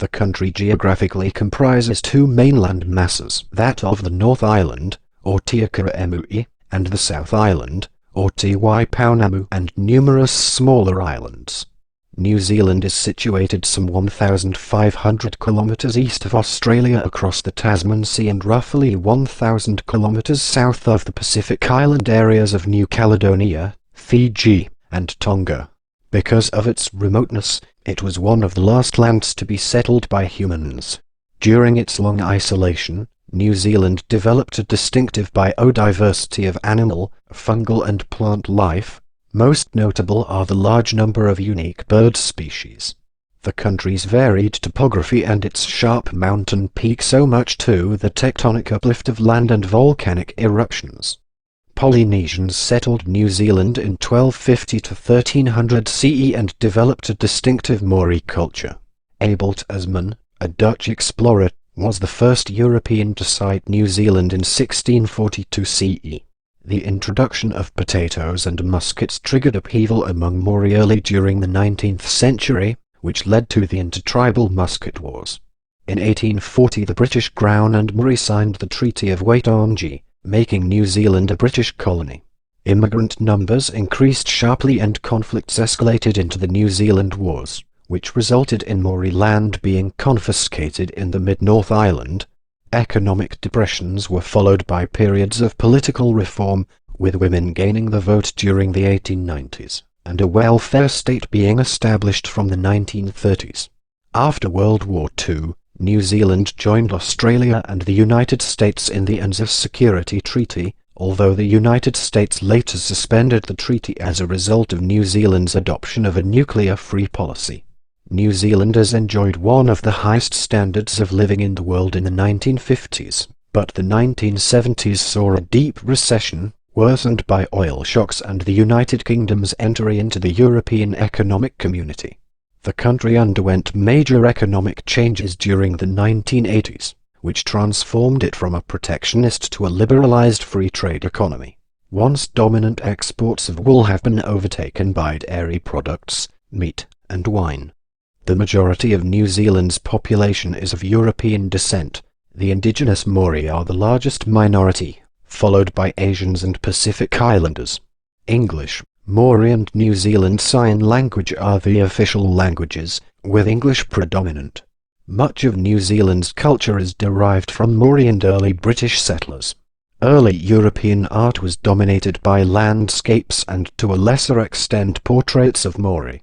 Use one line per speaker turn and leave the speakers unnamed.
The country geographically comprises two mainland masses, that of the North Island, or Te Ika-a-Māui, and the South Island, or Te Waipounamu, and numerous smaller islands. New Zealand is situated some 1,500 kilometres east of Australia across the Tasman Sea and roughly 1,000 kilometres south of the Pacific Island areas of New Caledonia, Fiji, and Tonga. Because of its remoteness, it was one of the last lands to be settled by humans. During its long isolation, New Zealand developed a distinctive biodiversity of animal, fungal and plant life. Most notable are the large number of unique bird species. The country's varied topography and its sharp mountain peaks so much to the tectonic uplift of land and volcanic eruptions. Polynesians settled New Zealand in 1250 to 1300 CE and developed a distinctive Maori culture. Abel Tasman, a Dutch explorer, was the first European to sight New Zealand in 1642 CE. The introduction of potatoes and muskets triggered upheaval among Maori early during the 19th century, which led to the intertribal musket wars. In 1840 the British Crown and Maori signed the Treaty of Waitangi, making New Zealand a British colony. Immigrant numbers increased sharply and conflicts escalated into the New Zealand Wars, which resulted in Maori land being confiscated in the mid-North Island. Economic depressions were followed by periods of political reform, with women gaining the vote during the 1890s, and a welfare state being established from the 1930s. After World War II, New Zealand joined Australia and the United States in the ANZUS Security Treaty, although the United States later suspended the treaty as a result of New Zealand's adoption of a nuclear-free policy. New Zealanders enjoyed one of the highest standards of living in the world in the 1950s, but the 1970s saw a deep recession, worsened by oil shocks and the United Kingdom's entry into the European Economic Community. The country underwent major economic changes during the 1980s, which transformed it from a protectionist to a liberalized free trade economy. Once dominant exports of wool have been overtaken by dairy products, meat, and wine. The majority of New Zealand's population is of European descent. The indigenous Maori are the largest minority, followed by Asians and Pacific Islanders. English, Maori and New Zealand Sign Language are the official languages, with English predominant. Much of New Zealand's culture is derived from Maori and early British settlers. Early European art was dominated by landscapes and to a lesser extent portraits of Maori.